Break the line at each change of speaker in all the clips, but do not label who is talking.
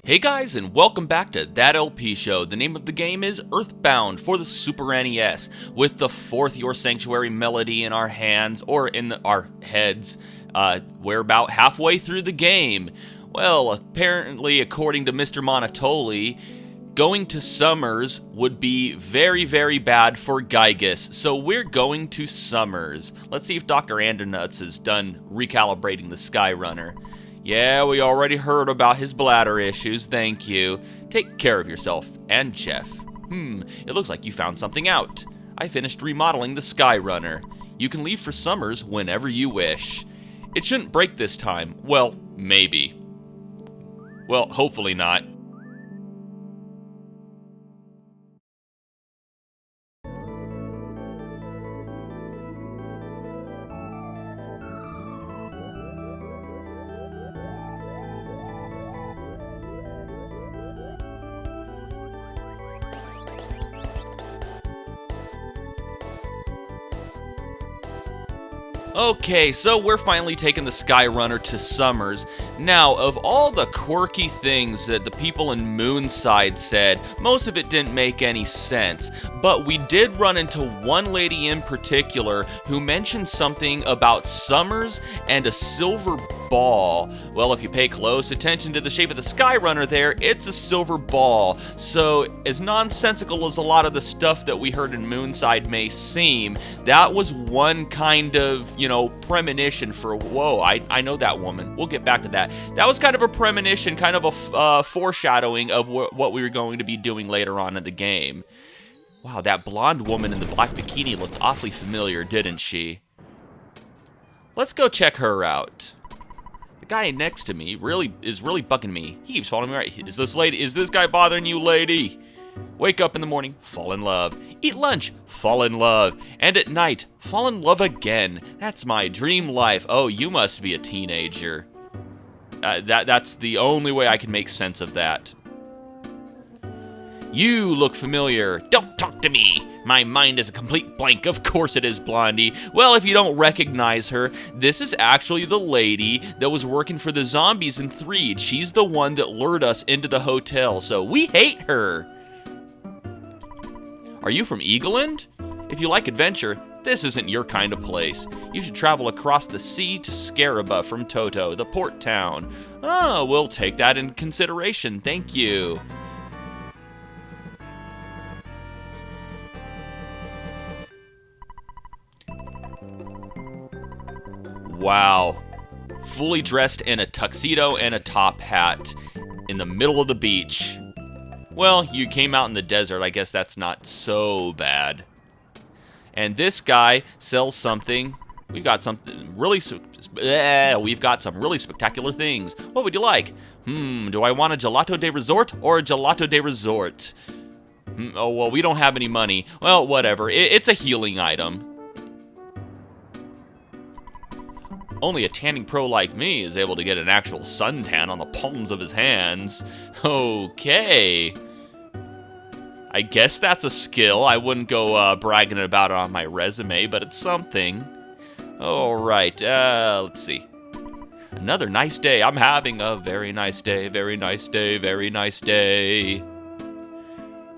Hey guys, and welcome back to That LP Show. The name of the game is EarthBound for the Super NES, with the fourth Your Sanctuary melody in our hands, or in our heads. We're about halfway through the game. Well, apparently, according to Mr. Monotoli, going to Summers would be very, very bad for Gigas, so we're going to Summers. Let's see if Dr. Andernuts is done recalibrating the Skyrunner. Yeah, we already heard about his bladder issues, thank you. Take care of yourself, and Jeff. It looks like you found something out. I finished remodeling the Skyrunner. You can leave for Summers whenever you wish. It shouldn't break this time. Well, maybe. Well, hopefully not. Okay, so we're finally taking the Skyrunner to Summers. Now, of all the quirky things that the people in Moonside said, most of it didn't make any sense. But we did run into one lady in particular who mentioned something about Summers and a silver ball. Well, if you pay close attention to the shape of the Skyrunner there, it's a silver ball. So, as nonsensical as a lot of the stuff that we heard in Moonside may seem, that was one kind of, premonition for, whoa, I know that woman. We'll get back to that. That was kind of a premonition, kind of a foreshadowing of what we were going to be doing later on in the game. Wow, that blonde woman in the black bikini looked awfully familiar, didn't she? Let's go check her out. The guy next to me is really bugging me. He keeps following me right. Is this guy bothering you, lady? Wake up in the morning, fall in love. Eat lunch, fall in love. And at night, fall in love again. That's my dream life. Oh, you must be a teenager. That's the only way I can make sense of that. You look familiar. Don't talk to me. My mind is a complete blank. Of course it is, Blondie. Well, if you don't recognize her, this is actually the lady that was working for the zombies in Threed. She's the one that lured us into the hotel, so we hate her. Are you from Eagleland? If you like adventure, this isn't your kind of place. You should travel across the sea to Scaraba from Toto, the port town. Oh, we'll take that into consideration, thank you. Wow. Fully dressed in a tuxedo and a top hat in the middle of the beach. Well, you came out in the desert. I guess that's not so bad. And this guy sells something. We've got some really spectacular things. What would you like? Do I want a gelato de resort or a gelato de resort? Oh, well, we don't have any money. Well, whatever. It's a healing item. Only a tanning pro like me is able to get an actual suntan on the palms of his hands. Okay. I guess that's a skill. I wouldn't go bragging about it on my resume, but it's something. Alright, let's see. Another nice day. I'm having a very nice day, very nice day, very nice day.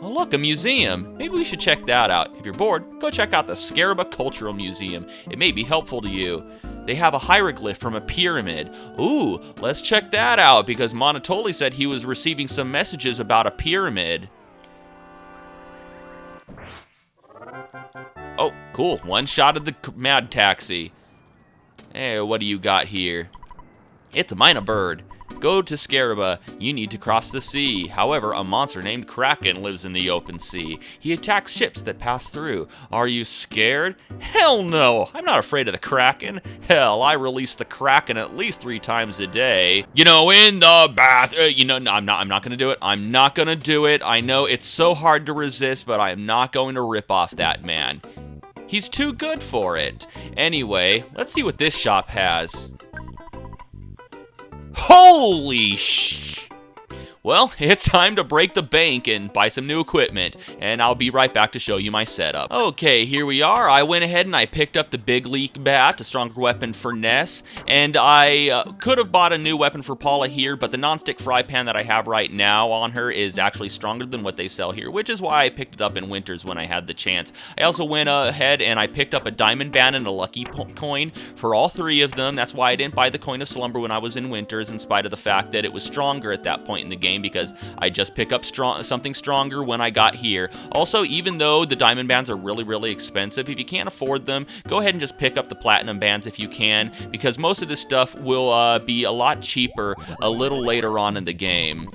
Oh, look, a museum. Maybe we should check that out. If you're bored, go check out the Scaraba Cultural Museum. It may be helpful to you. They have a hieroglyph from a pyramid. Ooh, let's check that out, because Monotoli said he was receiving some messages about a pyramid. Oh, cool. One shot of the mad taxi. Hey, what do you got here? It's a mina bird. Go to Scaraba. You need to cross the sea. However, a monster named Kraken lives in the open sea. He attacks ships that pass through. Are you scared? Hell no! I'm not afraid of the Kraken. Hell, I release the Kraken at least 3 times a day. In the bath. No, I'm not gonna do it. I'm not gonna do it. I know it's so hard to resist, but I am not going to rip off that man. He's too good for it. Anyway, let's see what this shop has. Holy sh! well, it's time to break the bank and buy some new equipment, and I'll be right back to show you my setup. Okay, here we are. I went ahead and I picked up the Big Leak Bat, a stronger weapon for Ness, and I could have bought a new weapon for Paula here, but the nonstick fry pan that I have right now on her is actually stronger than what they sell here, which is why I picked it up in Winters when I had the chance. I also went ahead and I picked up a Diamond Band and a Lucky Coin for all three of them. That's why I didn't buy the Coin of Slumber when I was in Winters, in spite of the fact that it was stronger at that point in the game, because I just pick up something stronger when I got here. Also, even though the Diamond Bands are really, really expensive, if you can't afford them, go ahead and just pick up the Platinum Bands if you can, because most of this stuff will be a lot cheaper a little later on in the game.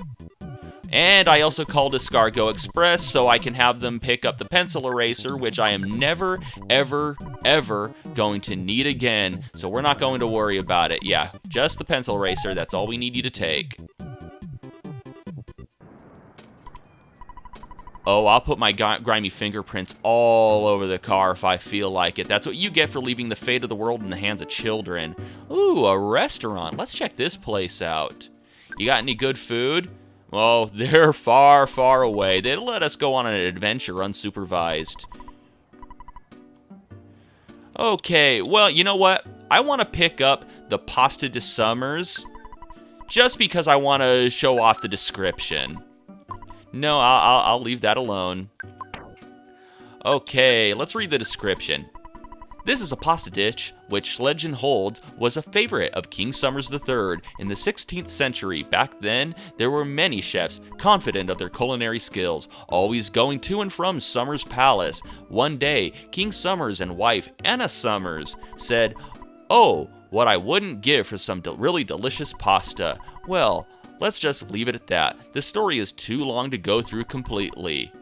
And I also called Escargot Express so I can have them pick up the pencil eraser, which I am never, ever, ever going to need again, so we're not going to worry about it. Yeah, just the pencil eraser, that's all we need you to take. Oh, I'll put my grimy fingerprints all over the car if I feel like it. That's what you get for leaving the fate of the world in the hands of children. Ooh, a restaurant. Let's check this place out. You got any good food? Oh, they're far, far away. They let us go on an adventure unsupervised. Okay, well, you know what? I want to pick up the Pasta de Summers just because I want to show off the description. No, I'll leave that alone. Okay, let's read the description. This is a pasta dish which legend holds was a favorite of King Summers III in the 16th century. Back then, there were many chefs confident of their culinary skills, always going to and from Summers' palace. One day, King Summers and wife Anna Summers said, "Oh, what I wouldn't give for some really delicious pasta." Well, let's just leave it at that. This story is too long to go through completely,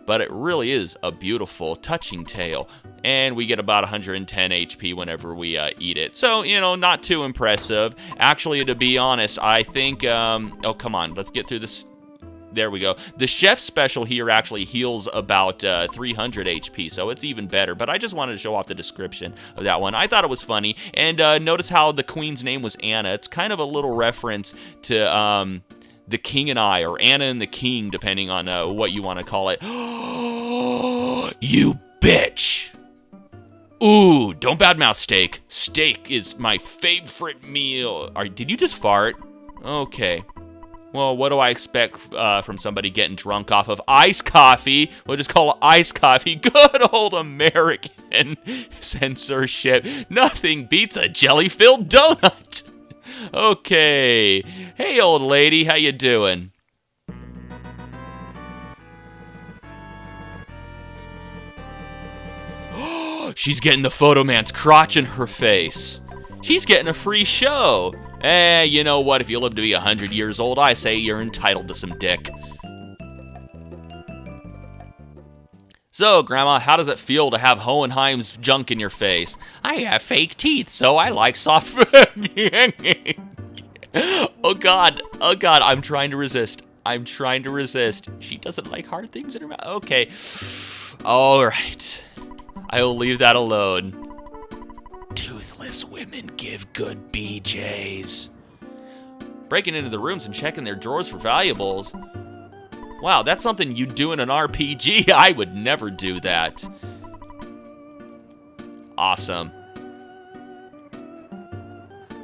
but it really is a beautiful, touching tale, and we get about 110 HP whenever we eat it. So, you know, not too impressive. Actually, to be honest, I think, oh, come on, let's get through this. There we go. The chef special here actually heals about 300 HP, so it's even better. But I just wanted to show off the description of that one. I thought it was funny. And notice how the queen's name was Anna. It's kind of a little reference to The King and I, or Anna and the King, depending on what you want to call it. You bitch! Ooh, don't badmouth steak. Steak is my favorite meal. Did you just fart? Okay. Well, what do I expect from somebody getting drunk off of iced coffee? We'll just call it iced coffee. Good old American censorship. Nothing beats a jelly-filled donut. Okay. Hey, old lady, how you doing? She's getting the photo man's crotch in her face. She's getting a free show. You know what? If you live to be 100 years old, I say you're entitled to some dick. So, Grandma, how does it feel to have Hohenheim's junk in your face? I have fake teeth, so I like soft food. Oh, God, I'm trying to resist. She doesn't like hard things in her mouth. Okay. All right. I will leave that alone. Toothless women give good BJs. Breaking into the rooms and checking their drawers for valuables. Wow, that's something you do in an RPG. I would never do that. Awesome.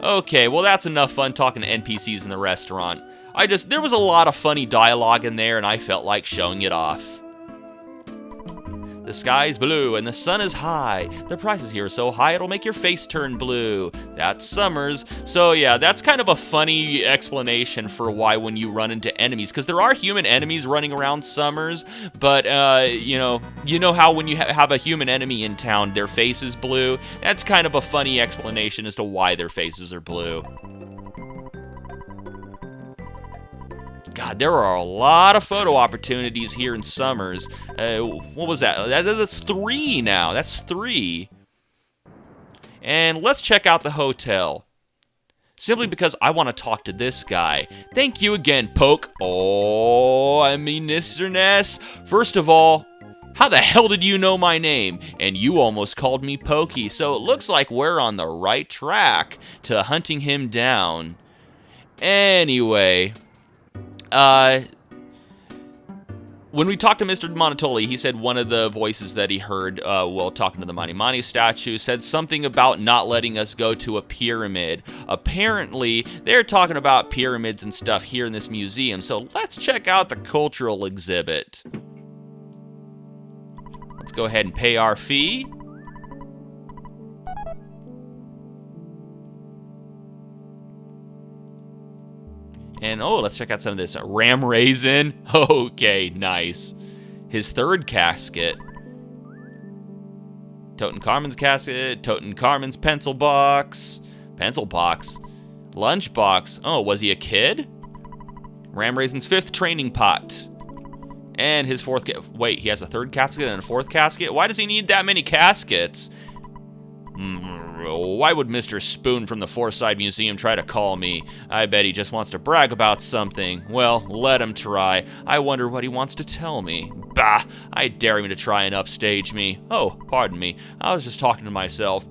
Okay, well that's enough fun talking to NPCs in the restaurant. There was a lot of funny dialogue in there and I felt like showing it off. The sky's blue and the sun is high. The prices here are so high it'll make your face turn blue. That's Summers. So yeah, that's kind of a funny explanation for why when you run into enemies, because there are human enemies running around Summers, but you know how when you have a human enemy in town, their face is blue? That's kind of a funny explanation as to why their faces are blue. God, there are a lot of photo opportunities here in Summers. What was that? That's 3 now. That's 3. And let's check out the hotel. Simply because I want to talk to this guy. Thank you again, Poke. Oh, I mean, Mr. Ness. First of all, how the hell did you know my name? And you almost called me Pokey, so it looks like we're on the right track to hunting him down. Anyway, when we talked to Mr. Monotoli, he said one of the voices that he heard while talking to the Mani Mani statue said something about not letting us go to a pyramid. Apparently, they're talking about pyramids and stuff here in this museum, so let's check out the cultural exhibit. Let's go ahead and pay our fee. And, oh, let's check out some of this. Ram raisin. Okay, nice. His third casket. Tutankhamun's casket. Tutankhamun's pencil box. Pencil box. Lunch box. Oh, was he a kid? Ram raisin's fifth training pot. And his fourth... Wait, he has a third casket and a fourth casket? Why does he need that many caskets? Why would Mr. Spoon from the Forsyth Museum try to call me? I bet he just wants to brag about something. Well, let him try. I wonder what he wants to tell me. Bah! I dare him to try and upstage me. Oh, pardon me. I was just talking to myself.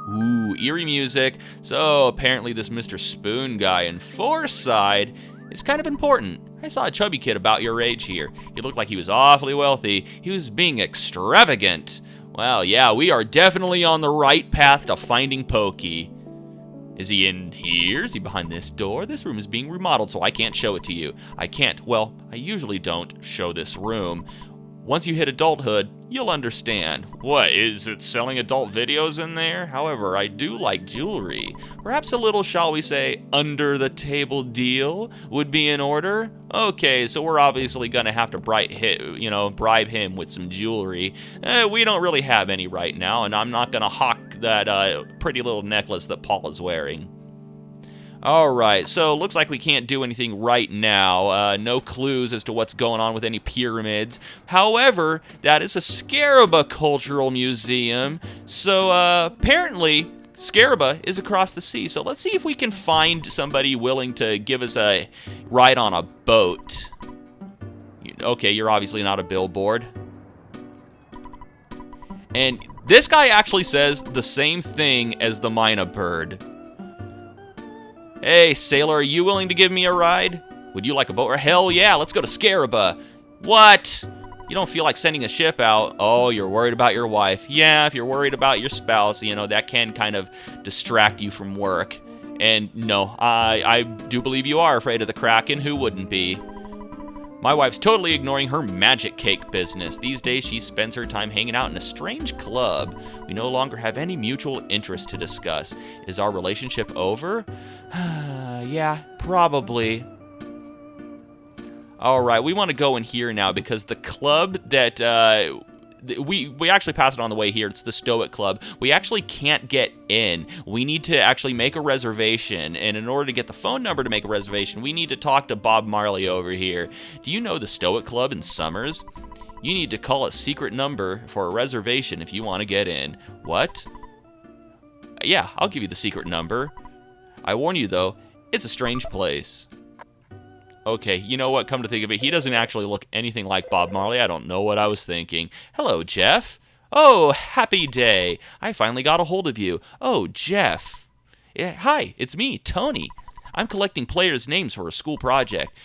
Ooh, eerie music. So, apparently this Mr. Spoon guy in Forsyth is kind of important. I saw a chubby kid about your age here. He looked like he was awfully wealthy. He was being extravagant. Well, yeah, we are definitely on the right path to finding Pokey. Is he in here? Is he behind this door? This room is being remodeled, so I can't show it to you. I can't. Well, I usually don't show this room. Once you hit adulthood, you'll understand. What, is it selling adult videos in there? However, I do like jewelry. Perhaps a little, shall we say, under-the-table deal would be in order? Okay, so we're obviously going to have to bribe him with some jewelry. We don't really have any right now, and I'm not going to hawk that pretty little necklace that Paul is wearing. Alright, so looks like we can't do anything right now. No clues as to what's going on with any pyramids. However, that is a Scaraba Cultural Museum. So apparently, Scaraba is across the sea. So let's see if we can find somebody willing to give us a ride on a boat. Okay, you're obviously not a billboard. And this guy actually says the same thing as the Mina bird. Hey, sailor, are you willing to give me a ride? Would you like a boat? Hell yeah, let's go to Scaraba. What? You don't feel like sending a ship out? Oh, you're worried about your wife. Yeah, if you're worried about your spouse, that can kind of distract you from work. And no, I do believe you are afraid of the Kraken. Who wouldn't be? My wife's totally ignoring her magic cake business. These days, she spends her time hanging out in a strange club. We no longer have any mutual interest to discuss. Is our relationship over? Yeah, probably. All right, we want to go in here now because the club that we actually passed it on the way here. It's the Stoic Club. We actually can't get in. We need to actually make a reservation, and in order to get the phone number to make a reservation, we need to talk to Bob Marley over here. Do you know the Stoic Club in Summers? You need to call a secret number for a reservation if you want to get in. What? Yeah, I'll give you the secret number. I warn you, though, it's a strange place. Okay, you know what? Come to think of it, he doesn't actually look anything like Bob Marley. I don't know what I was thinking. Hello, Jeff. Oh, happy day. I finally got a hold of you. Oh, Jeff. Yeah, hi, it's me, Tony. I'm collecting players' names for a school project.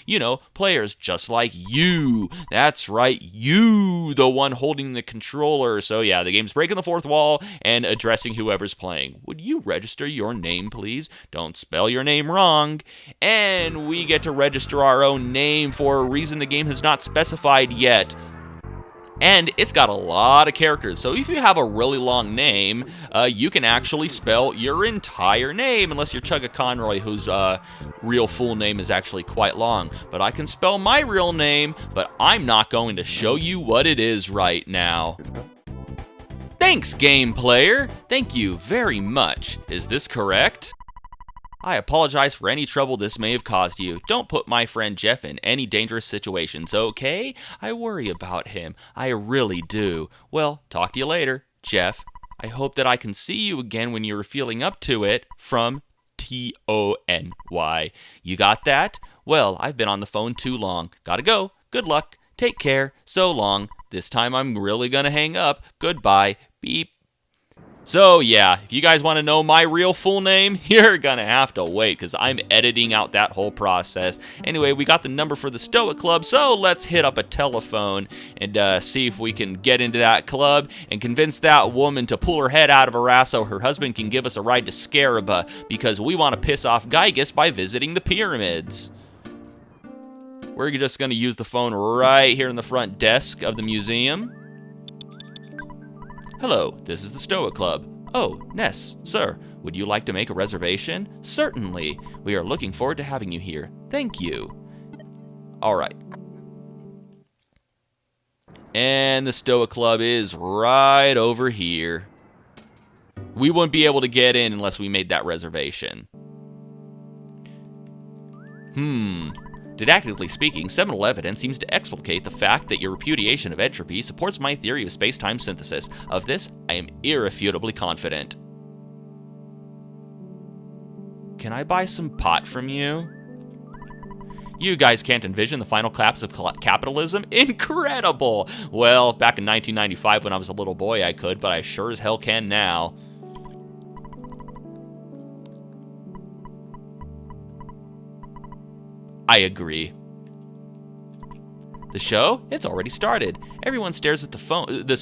Players just like you. That's right, you, the one holding the controller. So yeah, the game's breaking the fourth wall and addressing whoever's playing. Would you register your name, please? Don't spell your name wrong. And we get to register our own name for a reason the game has not specified yet. And it's got a lot of characters, so if you have a really long name, you can actually spell your entire name, unless you're Chugga Conroy, whose real full name is actually quite long. But I can spell my real name, but I'm not going to show you what it is right now. Thanks, game player. Thank you very much. Is this correct? I apologize for any trouble this may have caused you. Don't put my friend Jeff in any dangerous situations, okay? I worry about him. I really do. Well, talk to you later, Jeff. I hope that I can see you again when you're feeling up to it. From Tony. You got that? Well, I've been on the phone too long. Gotta go. Good luck. Take care. So long. This time I'm really gonna hang up. Goodbye. Beep. So yeah, if you guys want to know my real full name, you're gonna have to wait because I'm editing out that whole process. Anyway, we got the number for the Stoic Club, so let's hit up a telephone and see if we can get into that club and convince that woman to pull her head out of her ass so her husband can give us a ride to Scaraba because we want to piss off Gygus by visiting the pyramids. We're just gonna use the phone right here in the front desk of the museum. Hello, this is the Stoic Club. Oh, Ness, sir, would you like to make a reservation? Certainly. We are looking forward to having you here. Thank you. All right. And the Stoic Club is right over here. We wouldn't be able to get in unless we made that reservation. Didactically speaking, seminal evidence seems to explicate the fact that your repudiation of entropy supports my theory of space-time synthesis. Of this, I am irrefutably confident. Can I buy some pot from you? You guys can't envision the final collapse of capitalism? Incredible! Well, back in 1995 when I was a little boy I could, but I sure as hell can now. I agree. The show? It's already started. Everyone stares at the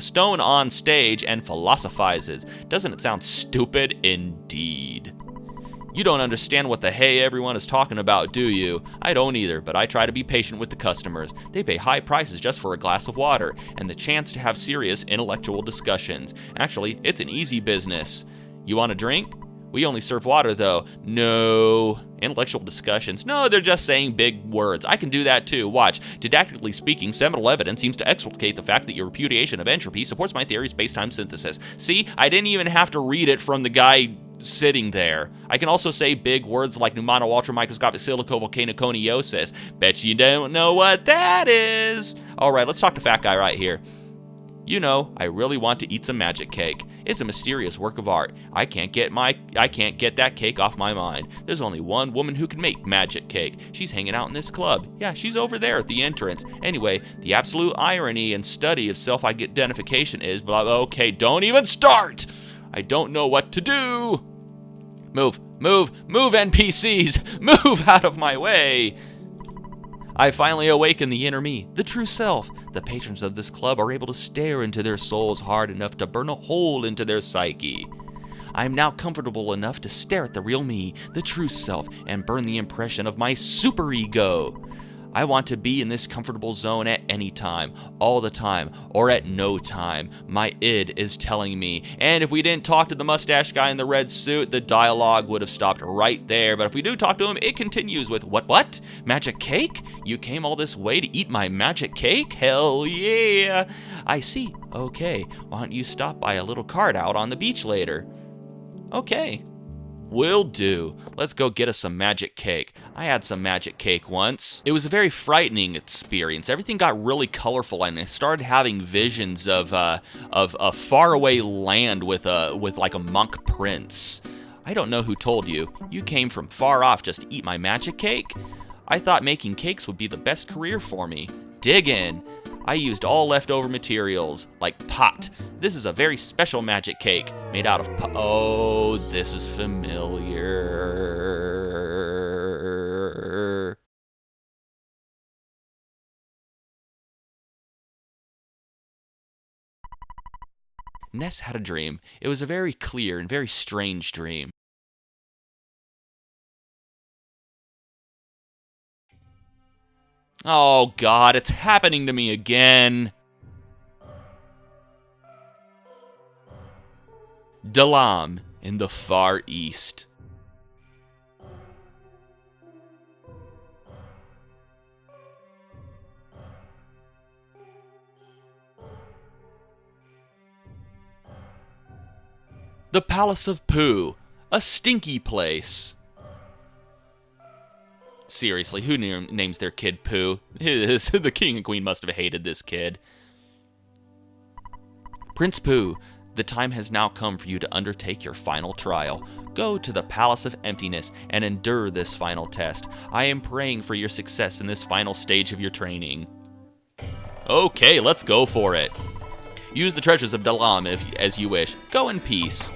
stone on stage and philosophizes. Doesn't it sound stupid? Indeed. You don't understand what the hey everyone is talking about, do you? I don't either, but I try to be patient with the customers. They pay high prices just for a glass of water and the chance to have serious intellectual discussions. Actually, it's an easy business. You want a drink? We only serve water, though. No. Intellectual discussions. No, they're just saying big words. I can do that, too. Watch. Didactically speaking, seminal evidence seems to explicate the fact that your repudiation of entropy supports my theory of space-time synthesis. See, I didn't even have to read it from the guy sitting there. I can also say big words like pneumono-ultramicroscopic silicovolcanoconiosis. Bet you don't know what that is. All right, let's talk to fat guy right here. You know, I really want to eat some magic cake. It's a mysterious work of art. I can't get that cake off my mind. There's only one woman who can make magic cake. She's hanging out in this club. Yeah, she's over there at the entrance. Anyway, the absolute irony and study of self-identification is blah, blah. Okay, don't even start. I don't know what to do. Move, NPCs. Move out of my way. I finally awaken the inner me, the true self. The patrons of this club are able to stare into their souls hard enough to burn a hole into their psyche. I am now comfortable enough to stare at the real me, the true self, and burn the impression of my superego. I want to be in this comfortable zone at any time, all the time, or at no time. My id is telling me. And if we didn't talk to the mustache guy in the red suit, the dialogue would have stopped right there. But if we do talk to him, it continues with, what? Magic cake? You came all this way to eat my magic cake? Hell yeah! I see. Okay, why don't you stop by a little cart out on the beach later? Okay. Will do. Let's go get us some magic cake. I had some magic cake once. It was a very frightening experience. Everything got really colorful, and I started having visions of a faraway land with like a monk prince. I don't know who told you. You came from far off just to eat my magic cake? I thought making cakes would be the best career for me. Dig in. I used all leftover materials, like pot. This is a very special magic cake, made out of pot. Oh, this is familiar. Ness had a dream. It was a very clear and very strange dream. Oh God, it's happening to me again. Dalam in the Far East. The Palace of Pooh, a stinky place. Seriously, who names their kid Pooh? The king and queen must have hated this kid. Prince Pooh, the time has now come for you to undertake your final trial. Go to the Palace of Emptiness and endure this final test. I am praying for your success in this final stage of your training. Okay, let's go for it. Use the treasures of Dalam as you wish. Go in peace.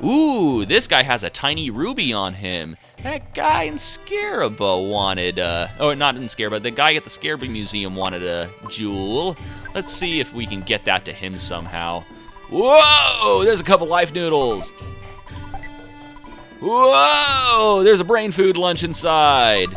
Ooh, this guy has a tiny ruby on him. That guy in Scaraba wanted, oh, not in Scaraba, the guy at the Scaraba Museum wanted a jewel. Let's see if we can get that to him somehow. Whoa, there's a couple life noodles. Whoa, there's a brain food lunch inside.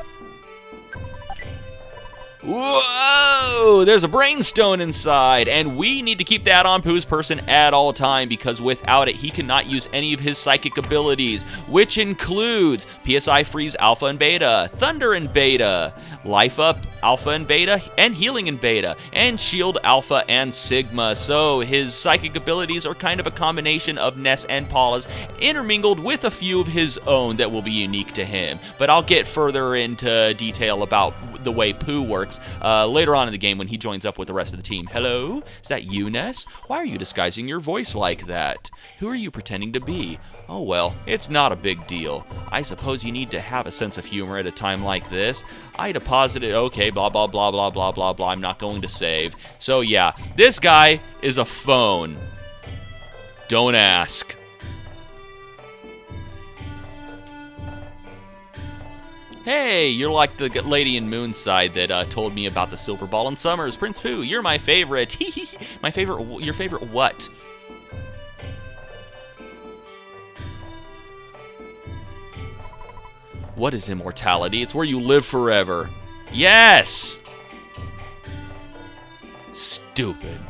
Whoa, there's a brainstone inside, and we need to keep that on Pooh's person at all time because without it, he cannot use any of his psychic abilities, which includes PSI Freeze Alpha and Beta, Thunder and Beta, Life Up Alpha and Beta, and Healing and Beta, and Shield Alpha and Sigma. So his psychic abilities are kind of a combination of Ness and Paula's, intermingled with a few of his own that will be unique to him. But I'll get further into detail about the way Pooh works later on in the game when he joins up with the rest of the team. Hello? Is that you, Ness? Why are you disguising your voice like that? Who are you pretending to be? Oh well, it's not a big deal. I suppose you need to have a sense of humor at a time like this. I deposited, okay, blah, blah, blah, blah, blah, blah, blah. I'm not going to save. So yeah, this guy is a phone. Don't ask. Hey, you're like the lady in Moonside that told me about the silver ball in summers. Prince Pooh, you're my favorite. My favorite, your favorite what? What is immortality? It's where you live forever. Yes! Stupid.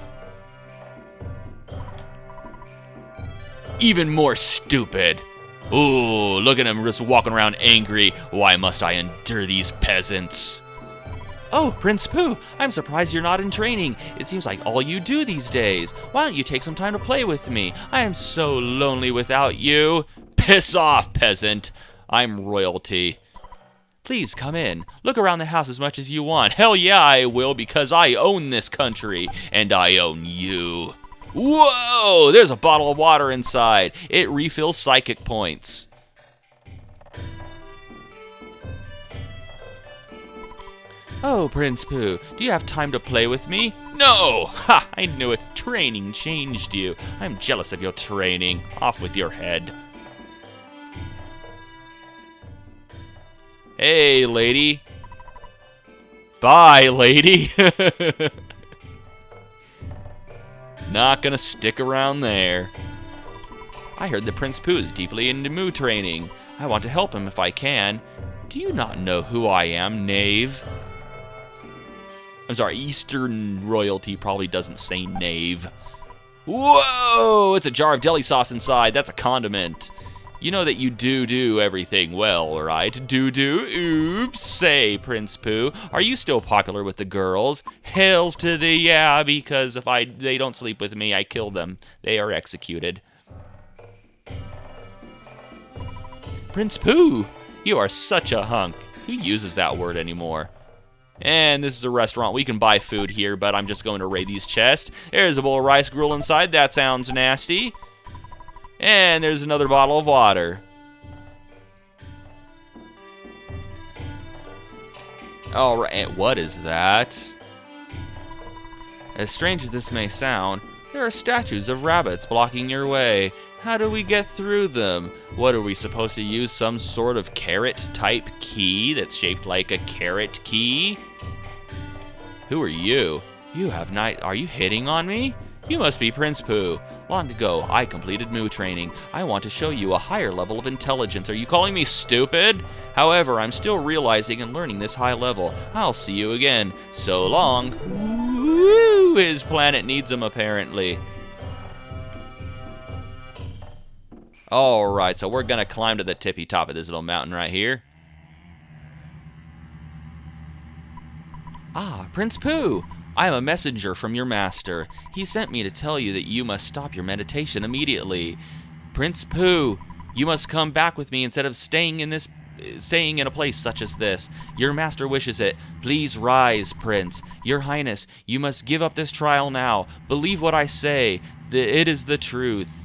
Even more stupid. Ooh, look at him just walking around angry. Why must I endure these peasants? Oh, Prince Pooh, I'm surprised you're not in training. It seems like all you do these days. Why don't you take some time to play with me? I am so lonely without you. Piss off, peasant. I'm royalty. Please come in. Look around the house as much as you want. Hell yeah, I will, because I own this country, and I own you. Whoa! There's a bottle of water inside. It refills psychic points. Oh, Prince Pooh, do you have time to play with me? No! Ha! I knew it. Training changed you. I'm jealous of your training. Off with your head. Hey, lady. Bye, lady. Not gonna stick around there. I heard that Prince Pooh is deeply into Moo training. I want to help him if I can. Do you not know who I am, knave? I'm sorry, Eastern royalty probably doesn't say knave. Whoa! It's a jar of deli sauce inside. That's a condiment. You know that you do everything well, right? Oops. Say, Prince Pooh, are you still popular with the girls? Hails to the yeah, because if they don't sleep with me, I kill them. They are executed. Prince Pooh, you are such a hunk. Who uses that word anymore? And this is a restaurant. We can buy food here, but I'm just going to raid these chests. There's a bowl of rice gruel inside. That sounds nasty. And there's another bottle of water. Alright, what is that? As strange as this may sound, there are statues of rabbits blocking your way. How do we get through them? What are we supposed to use? Some sort of carrot-type key that's shaped like a carrot key? Who are you? Are you hitting on me? You must be Prince Pooh. Long ago, I completed Moo training. I want to show you a higher level of intelligence. Are you calling me stupid? However, I'm still realizing and learning this high level. I'll see you again. So long. Woo! His planet needs him, apparently. Alright, so we're gonna climb to the tippy top of this little mountain right here. Ah, Prince Pooh! I am a messenger from your master. He sent me to tell you that you must stop your meditation immediately. Prince Pooh, you must come back with me instead of staying in a place such as this. Your master wishes it. Please rise, Prince. Your Highness, you must give up this trial now. Believe what I say. It is the truth.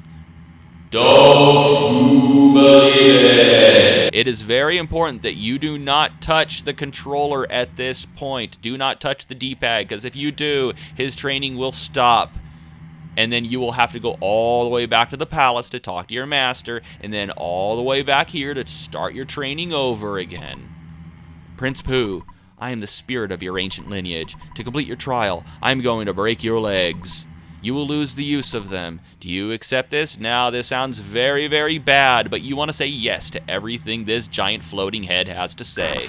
Don't you believe it? It is very important that you do not touch the controller at this point. Do not touch the D-pad, because if you do, his training will stop. And then you will have to go all the way back to the palace to talk to your master, and then all the way back here to start your training over again. Prince Pooh, I am the spirit of your ancient lineage. To complete your trial, I am going to break your legs. You will lose the use of them. Do you accept this? Now, this sounds very, very bad, but you want to say yes to everything this giant floating head has to say.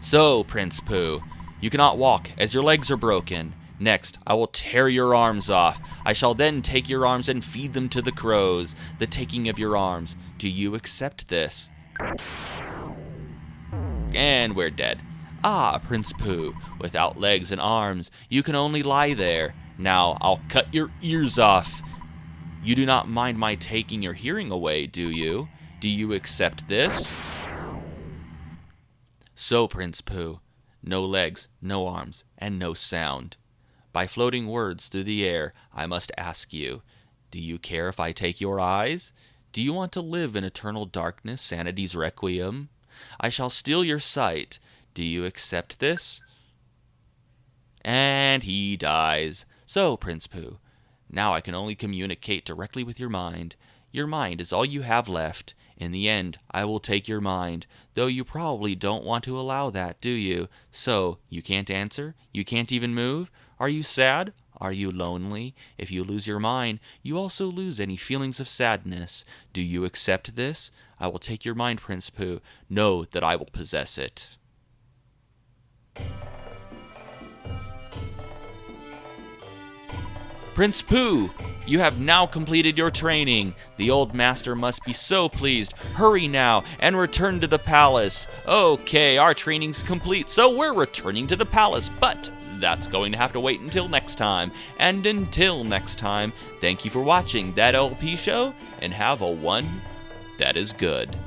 So, Prince Pooh, you cannot walk as your legs are broken. Next, I will tear your arms off. I shall then take your arms and feed them to the crows. The taking of your arms. Do you accept this? And we're dead. Ah, Prince Pooh, without legs and arms, you can only lie there. Now, I'll cut your ears off. You do not mind my taking your hearing away, do you? Do you accept this? So, Prince Pooh, no legs, no arms, and no sound. By floating words through the air, I must ask you, do you care if I take your eyes? Do you want to live in eternal darkness, sanity's requiem? I shall steal your sight. Do you accept this? And he dies. So, Prince Pooh, now I can only communicate directly with your mind. Your mind is all you have left. In the end, I will take your mind, though you probably don't want to allow that, do you? So, you can't answer? You can't even move? Are you sad? Are you lonely? If you lose your mind, you also lose any feelings of sadness. Do you accept this? I will take your mind, Prince Pooh. Know that I will possess it. Prince Pooh, you have now completed your training. The old master must be so pleased. Hurry now and return to the palace. Okay, our training's complete, so we're returning to the palace, but that's going to have to wait until next time. And until next time, thank you for watching That LP Show, and have a one that is good.